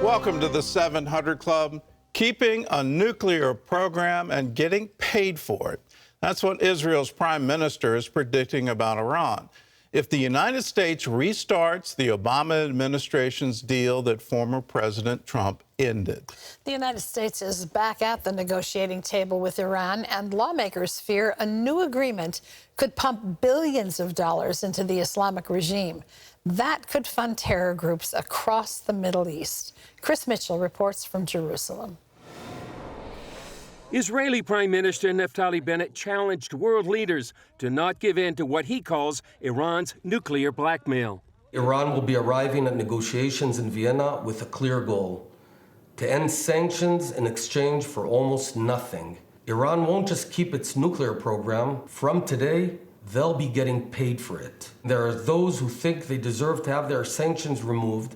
Welcome to the 700 Club. Keeping a nuclear program and getting paid for it. That's what Israel's Prime Minister is predicting about Iran. If the United States restarts the Obama administration's deal that former President Trump ended. The United States is back at the negotiating table with Iran, and lawmakers fear a new agreement could pump billions of dollars into the Islamic regime. That could fund terror groups across the Middle East. Chris Mitchell reports from Jerusalem. Israeli Prime Minister Naftali Bennett challenged world leaders to not give in to what he calls Iran's nuclear blackmail. Iran will be arriving at negotiations in Vienna with a clear goal: to end sanctions in exchange for almost nothing. Iran won't just keep its nuclear program. From today, they'll be getting paid for it. There are those who think they deserve to have their sanctions removed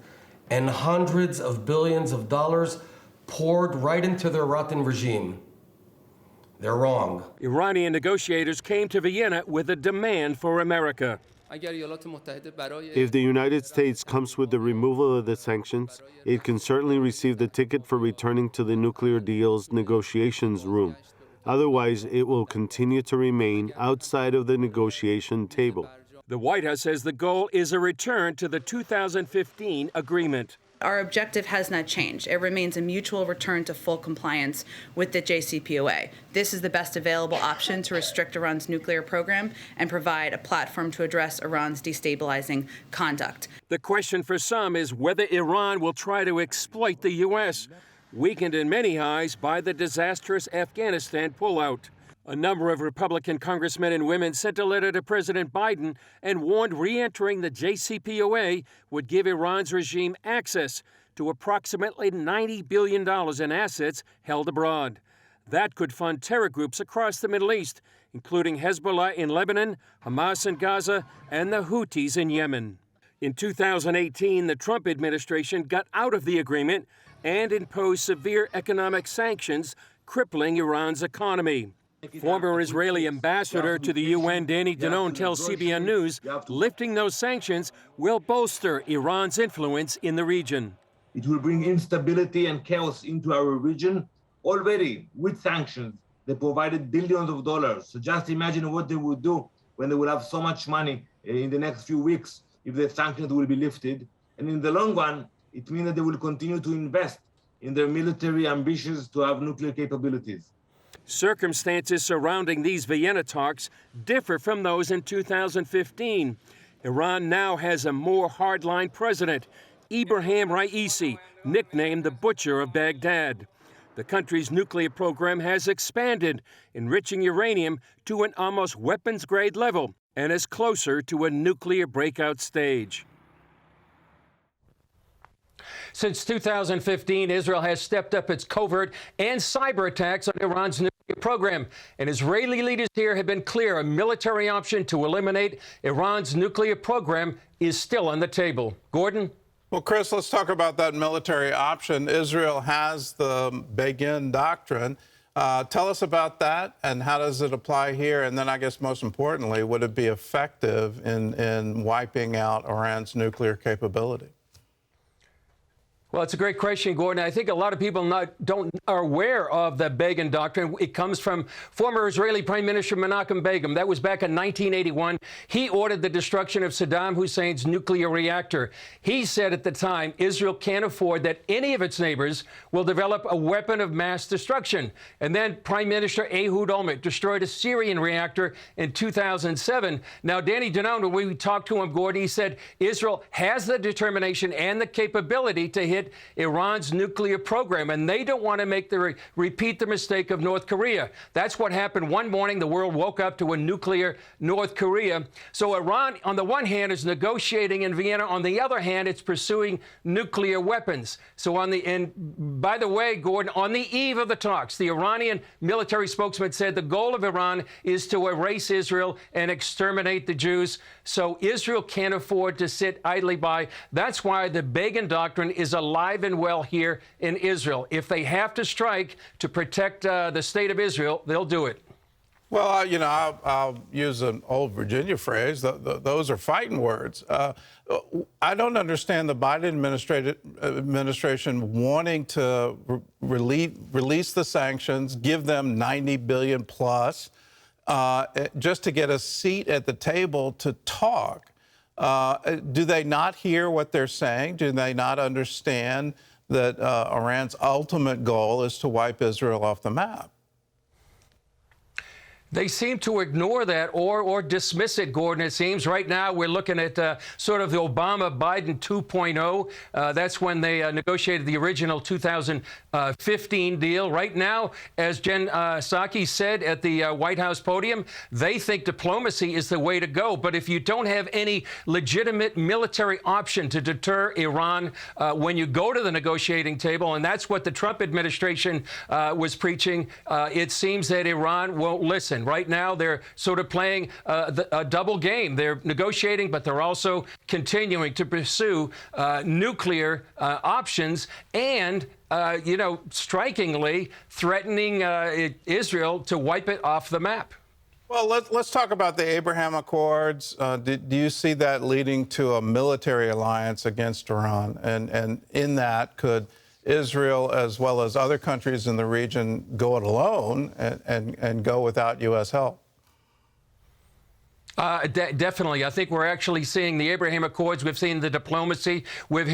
and hundreds of billions of dollars poured right into their rotten regime. They're wrong. Iranian negotiators came to Vienna with a demand for America. If the United States comes with the removal of the sanctions, it can certainly receive the ticket for returning to the nuclear deal's negotiations room. Otherwise, it will continue to remain outside of the negotiation table. The White House says the goal is a return to the 2015 agreement. Our objective has not changed. It remains a mutual return to full compliance with the JCPOA. This is the best available option to restrict Iran's nuclear program and provide a platform to address Iran's destabilizing conduct. The question for some is whether Iran will try to exploit the U.S., weakened in many eyes by the disastrous Afghanistan pullout. A number of Republican congressmen and women sent a letter to President Biden and warned re-entering the JCPOA would give Iran's regime access to approximately $90 billion in assets held abroad. That could fund terror groups across the Middle East, including Hezbollah in Lebanon, Hamas in Gaza, and the Houthis in Yemen. In 2018, the Trump administration got out of the agreement and imposed severe economic sanctions, crippling Iran's economy. Former Israeli ambassador to the UN, Danny Danon, tells CBN News lifting those sanctions will bolster Iran's influence in the region. It will bring instability and chaos into our region. Already, with sanctions, they provided billions of dollars. So just imagine what they would do when they will have so much money in the next few weeks if the sanctions will be lifted. And in the long run, it means that they will continue to invest in their military ambitions to have nuclear capabilities. Circumstances surrounding these Vienna talks differ from those in 2015. Iran now has a more hardline president, Ibrahim Raisi, nicknamed the Butcher of Baghdad. The country's nuclear program has expanded, enriching uranium to an almost weapons-grade level and is closer to a nuclear breakout stage. Since 2015, Israel has stepped up its covert and cyber attacks on Iran's nuclear program. And Israeli leaders here have been clear a military option to eliminate Iran's nuclear program is still on the table. Gordon? Well, Chris, let's talk about that military option. Israel has the Begin Doctrine. Tell us about that and how does it apply here? And then I guess most importantly, would it be effective in wiping out Iran's nuclear capability? Well, it's a great question, Gordon. I think a lot of people are aware of the Begin Doctrine. It comes from former Israeli Prime Minister Menachem Begin. That was back in 1981. He ordered the destruction of Saddam Hussein's nuclear reactor. He said at the time, Israel can't afford that any of its neighbors will develop a weapon of mass destruction. And then Prime Minister Ehud Olmert destroyed a Syrian reactor in 2007. Now, Danny Danon, when we talked to him, Gordon, he said Israel has the determination and the capability to hit Iran's nuclear program, and they don't want to repeat the mistake of North Korea. That's what happened one morning. The world woke up to a nuclear North Korea. So Iran, on the one hand, is negotiating in Vienna. On the other hand, it's pursuing nuclear weapons. So by the way, Gordon, on the eve of the talks, the Iranian military spokesman said the goal of Iran is to erase Israel and exterminate the Jews. So Israel can't afford to sit idly by. That's why the Begin Doctrine is alive and well here in Israel. If they have to strike to protect the state of Israel, they'll do it. Well, I'll use an old Virginia phrase. Those are fighting words. I don't understand the Biden administration wanting to release the sanctions, give them $90 billion plus, just to get a seat at the table to talk. Do they not hear what they're saying? Do they not understand that Iran's ultimate goal is to wipe Israel off the map? They seem to ignore that or dismiss it, Gordon, it seems. Right now, we're looking at sort of the Obama-Biden 2.0. That's when they negotiated the original 2015 deal. Right now, as Jen Psaki said at the White House podium, they think diplomacy is the way to go. But if you don't have any legitimate military option to deter Iran when you go to the negotiating table, and that's what the Trump administration was preaching, it seems that Iran won't listen. Right now, they're sort of playing a double game. They're negotiating, but they're also continuing to pursue nuclear options and, strikingly threatening Israel to wipe it off the map. Well, let's talk about the Abraham Accords. Do you see that leading to a military alliance against Iran? And in that, could Israel, as well as other countries in the region, go it alone and go without U.S. help? Definitely. I think we're actually seeing the Abraham Accords. We've seen the diplomacy. We've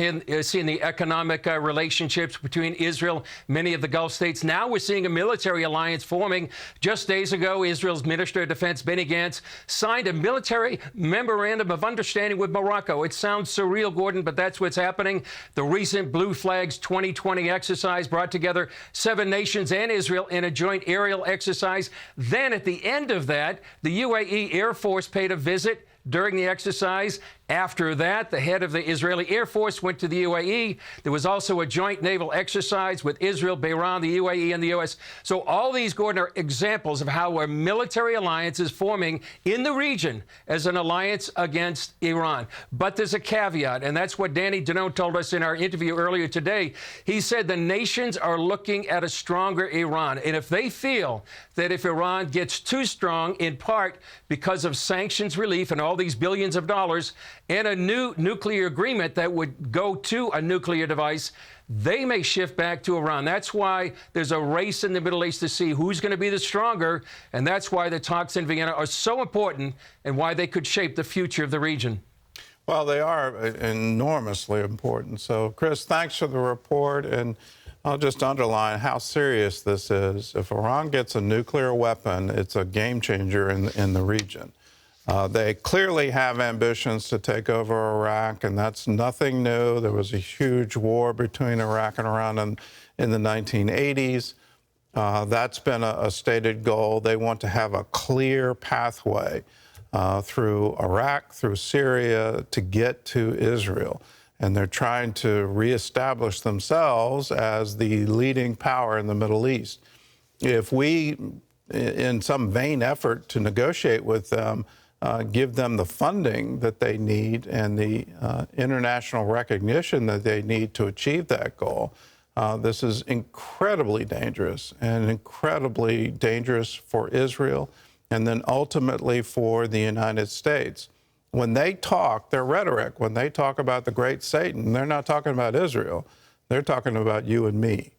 seen the economic relationships between Israel, many of the Gulf states. Now we're seeing a military alliance forming. Just days ago, Israel's Minister of Defense, Benny Gantz, signed a military memorandum of understanding with Morocco. It sounds surreal, Gordon, but that's what's happening. The recent Blue Flags 2020 exercise brought together 7 nations and Israel in a joint aerial exercise. Then at the end of that, the UAE Air Force paid a visit during the exercise. After that, the head of the Israeli Air Force went to the UAE. There was also a joint naval exercise with Israel, Bahrain, the UAE, and the U.S. So all these, Gordon, are examples of how a military alliance is forming in the region as an alliance against Iran. But there's a caveat, and that's what Danny Danon told us in our interview earlier today. He said the nations are looking at a stronger Iran. And if they feel that if Iran gets too strong, in part because of sanctions relief and all these billions of dollars, and a new nuclear agreement that would go to a nuclear device, they may shift back to Iran. That's why there's a race in the Middle East to see who's going to be the stronger, and that's why the talks in Vienna are so important and why they could shape the future of the region. Well, they are enormously important. So, Chris, thanks for the report, and I'll just underline how serious this is. If Iran gets a nuclear weapon, it's a game changer in the region. They clearly have ambitions to take over Iraq, and that's nothing new. There was a huge war between Iraq and Iran in the 1980s. That's been a stated goal. They want to have a clear pathway through Iraq, through Syria, to get to Israel. And they're trying to reestablish themselves as the leading power in the Middle East. If we, in some vain effort to negotiate with them, give them the funding that they need and the international recognition that they need to achieve that goal, this is incredibly dangerous and incredibly dangerous for Israel and then ultimately for the United States. When they talk, their rhetoric, when they talk about the great Satan, they're not talking about Israel. They're talking about you and me.